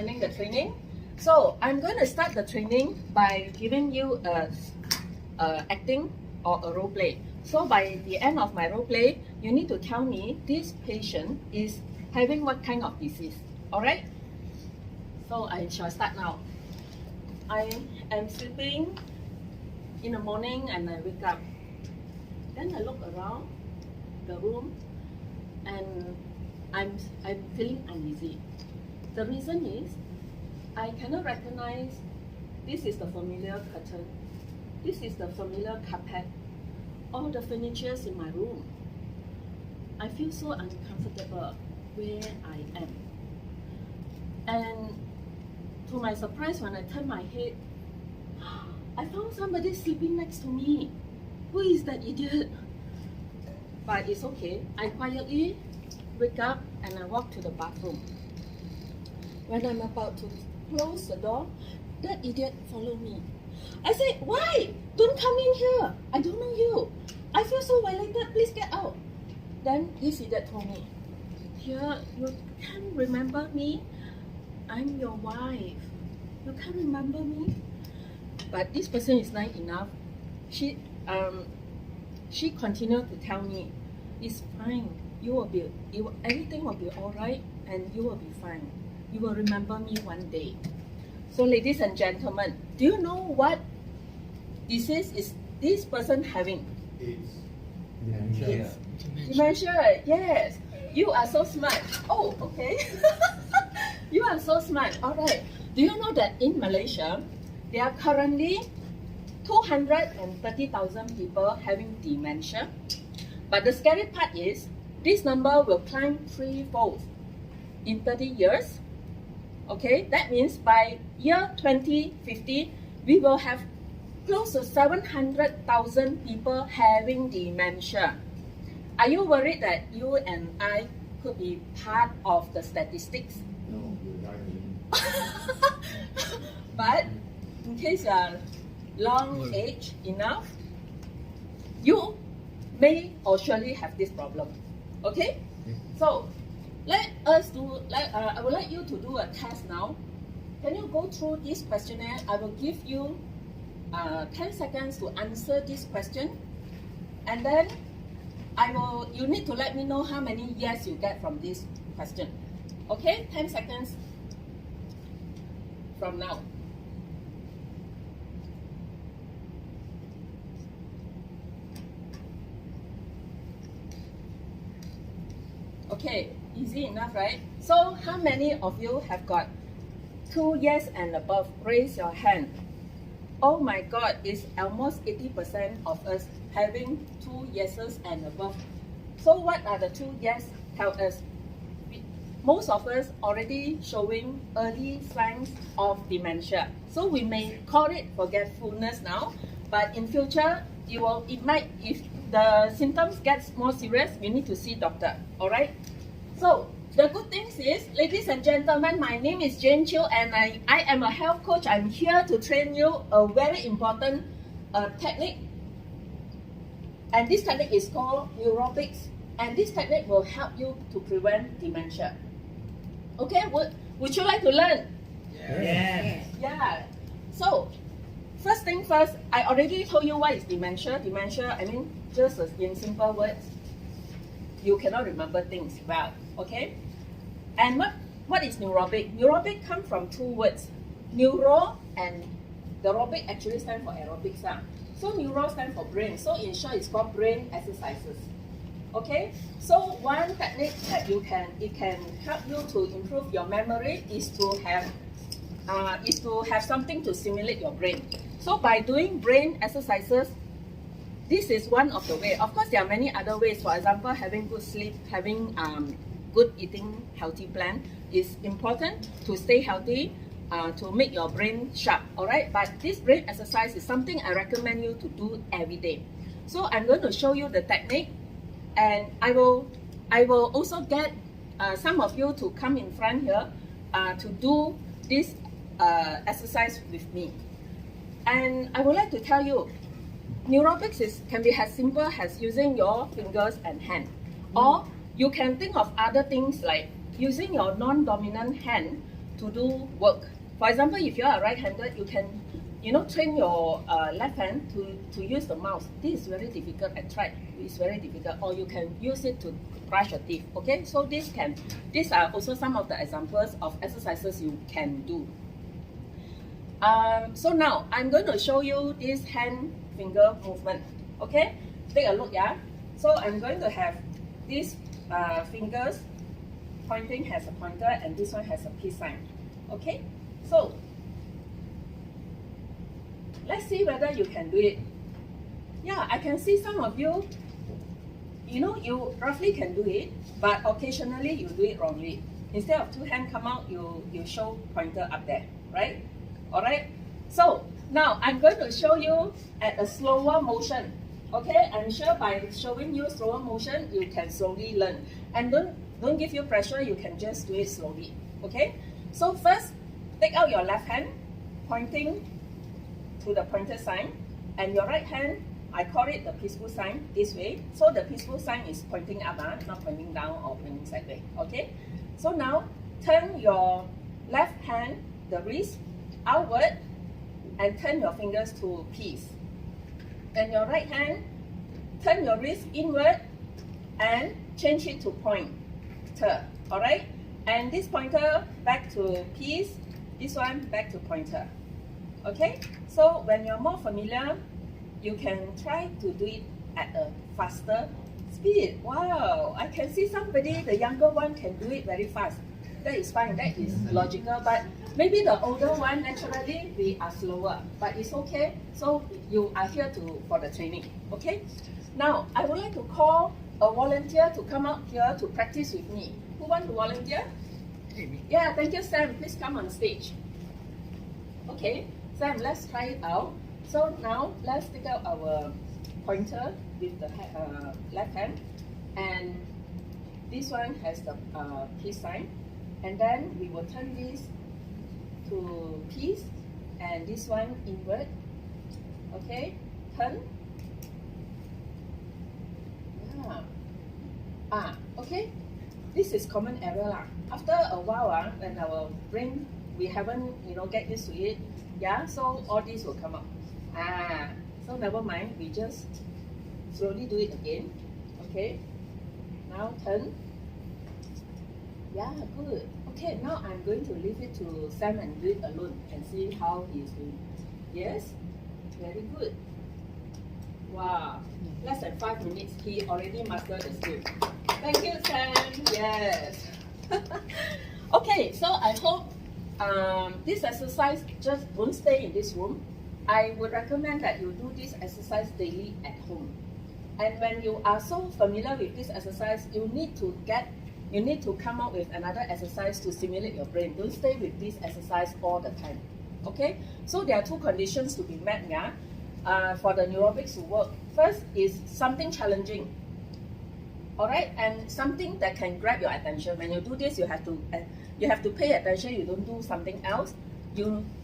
learning the training. So I'm going to start the training by giving you a acting or a role play. So by the end of my role play, you need to tell me this patient is having what kind of disease. Alright? So I shall start now. I am sleeping in the morning and I wake up. Then I look around the room and I'm feeling uneasy. The reason is I cannot recognize this is the familiar curtain, this is the familiar carpet, all the furniture in my room. I feel so uncomfortable where I am. And to my surprise, when I turn my head, I found somebody sleeping next to me. Who is that idiot? But it's okay. I quietly wake up and I walk to the bathroom. When I'm about to close the door, that idiot followed me. I said, why? Don't come in here. I don't know you. I feel so violated. Please get out. Then this idiot told me, dear, you can't remember me. I'm your wife. You can't remember me? But this person is nice enough. She continued to tell me, it's fine. Everything will be alright and you will be fine. You will remember me one day. So ladies and gentlemen, do you know what disease is this person having? Dementia. Dementia, yes. You are so smart. Oh, okay. You are so smart. Alright. Do you know that in Malaysia, there are currently 230,000 people having dementia? But the scary part is, this number will climb threefold in 30 years. Okay, that means by year 2050, we will have close to 700,000 people having dementia. Are you worried that you and I could be part of the statistics? No, you'll die. But in case you are long age enough, you may or surely have this problem. Okay? So I would like you to do a test now. Can you go through this questionnaire? I will give you 10 seconds to answer this question, and then you need to let me know how many yes you get from this question. Okay? 10 seconds from now. Okay, easy enough, right? So how many of you have got 2 yes and above? Raise your hand. Oh my God, it's almost 80% of us having 2 yeses and above. So what are the 2 yes? Tell us. Most of us already showing early signs of dementia. So we may call it forgetfulness now, but in future, if the symptoms gets more serious, you need to see doctor. Alright? So the good thing is, ladies and gentlemen, my name is Jane Chiu and I am a health coach. I'm here to train you a very important technique. And this technique is called neurobics. And this technique will help you to prevent dementia. Okay, would you like to learn? Yes. Yeah. So, first thing first, I already told you what is dementia. Dementia, I mean, just in simple words, you cannot remember things well. Okay? And what is neurobic? Neurobic comes from 2 words. Neuro and the aerobic actually stand for aerobics. So neuro stands for brain. So in short, it's called brain exercises. Okay? So one technique that it can help you to improve your memory is to have something to stimulate your brain. So by doing brain exercises, this is one of the ways. Of course, there are many other ways. For example, having good sleep, having good eating, healthy plan is important to stay healthy, to make your brain sharp. Alright, but this brain exercise is something I recommend you to do every day. So I'm going to show you the technique, and I will also get some of you to come in front here to do this exercise with me. And I would like to tell you, neurobics can be as simple as using your fingers and hand. Or you can think of other things like using your non-dominant hand to do work. For example, if you are right-handed, you can, train your left hand to use the mouse. This is very difficult. I tried. It's very difficult. Or you can use it to brush your teeth. Okay, so these are also some of the examples of exercises you can do. So now I'm going to show you this hand finger movement. Okay, take a look. Yeah. So I'm going to have these fingers pointing has a pointer and this one has a peace sign. Okay, so let's see whether you can do it. Yeah, I can see some of you, you roughly can do it, but occasionally you do it wrongly. Instead of two hands come out, you show pointer up there, right? Alright, so now I'm going to show you at a slower motion. Okay, I'm sure by showing you slower motion, you can slowly learn. And don't give you pressure, you can just do it slowly. Okay, so first, take out your left hand, pointing to the pointer sign, and your right hand, I call it the peaceful sign, this way. So the peaceful sign is pointing up, not pointing down or pointing sideways. Okay, so now turn your left hand, the wrist, outward, and turn your fingers to peace. And your right hand, turn your wrist inward and change it to pointer. Alright? And this pointer back to peace, this one back to pointer. Okay? So when you're more familiar, you can try to do it at a faster speed. Wow! I can see somebody, the younger one, can do it very fast. That is fine, that is logical, but maybe the older one, naturally, we are slower, but it's okay. So you are here for the training, okay? Now, I would like to call a volunteer to come out here to practice with me. Who wants to volunteer? Yeah, thank you, Sam. Please come on stage. Okay, Sam, let's try it out. So now, let's take out our pointer with the left hand, and this one has the peace sign. And then we will turn this to peace and this one inward. Okay, turn. Yeah. Okay. This is common error lah. After a while, when our brain we haven't get used to it, yeah. So all this will come up. So never mind. We just slowly do it again. Okay. Now turn. Yeah, good. Okay, now I'm going to leave it to Sam and do it alone and see how he is doing. Yes, very good. Wow, less than 5 minutes, he already mastered the skill. Thank you, Sam. Yes. Okay, so I hope this exercise just don't stay in this room. I would recommend that you do this exercise daily at home. And when you are so familiar with this exercise, you need to come up with another exercise to stimulate your brain. Don't stay with this exercise all the time. Okay? So there are two conditions to be met for the neurobics to work. First is something challenging. Alright? And something that can grab your attention. When you do this, you have to pay attention. You don't do something else.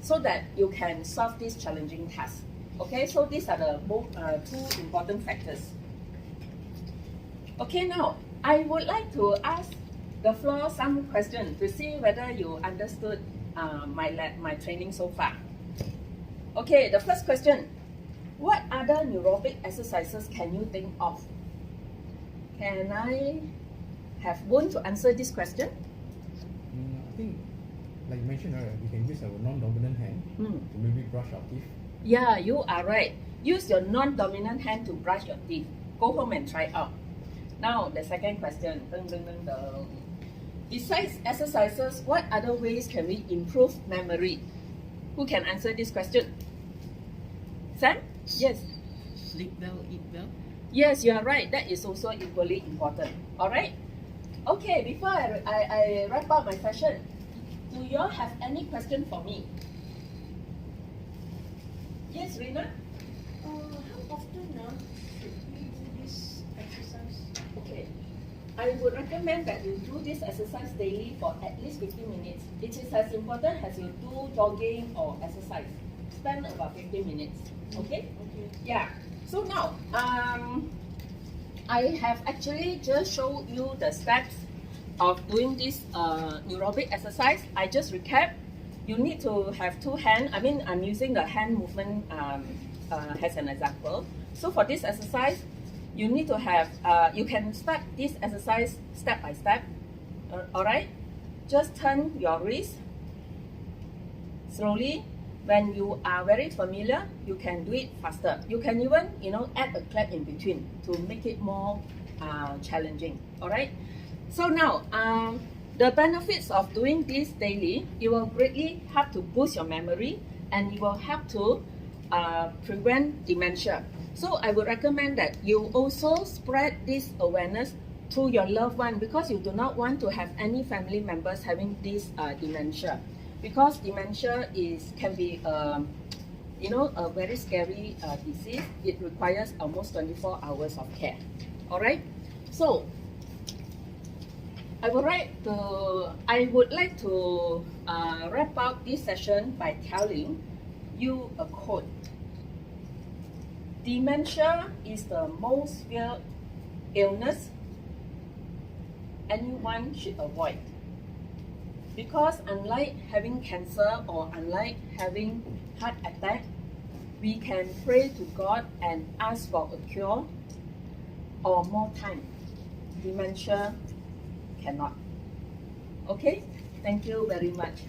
So that you can solve this challenging task. Okay? So these are the two important factors. Okay, now I would like to ask the floor some questions to see whether you understood my training so far. Okay, the first question. What other neurobic exercises can you think of? Can I have one to answer this question? I think, like you mentioned, we can use our non-dominant hand to maybe brush our teeth. Yeah, you are right. Use your non-dominant hand to brush your teeth. Go home and try out. Now, the second question. Besides exercises, what other ways can we improve memory? Who can answer this question? Sam? Yes. Sleep well, eat well. Yes, you are right. That is also equally important. Alright? Okay, before I wrap up my session, do you all have any question for me? Yes, Rina? How often should we do this exercise? Okay. I would recommend that you do this exercise daily for at least 15 minutes. It is as important as you do jogging or exercise. Spend about 15 minutes. Okay? Okay. Yeah. So now, I have actually just showed you the steps of doing this aerobic exercise, I just recap. You need to have two hands. I mean, I'm using the hand movement as an example. So for this exercise, you need to have, you can start this exercise step by step. All right? Just turn your wrist slowly. When you are very familiar, you can do it faster. You can even, add a clap in between to make it more challenging. All right? So now, the benefits of doing this daily, it will greatly help to boost your memory and it will help to prevent dementia. So I would recommend that you also spread this awareness to your loved one because you do not want to have any family members having this dementia. Because dementia can be a very scary disease. It requires almost 24 hours of care. All right. So I would like to wrap up this session by telling you a quote. Dementia is the most feared illness anyone should avoid. Because unlike having cancer or unlike having heart attack, we can pray to God and ask for a cure or more time. Dementia cannot. Okay? Thank you very much.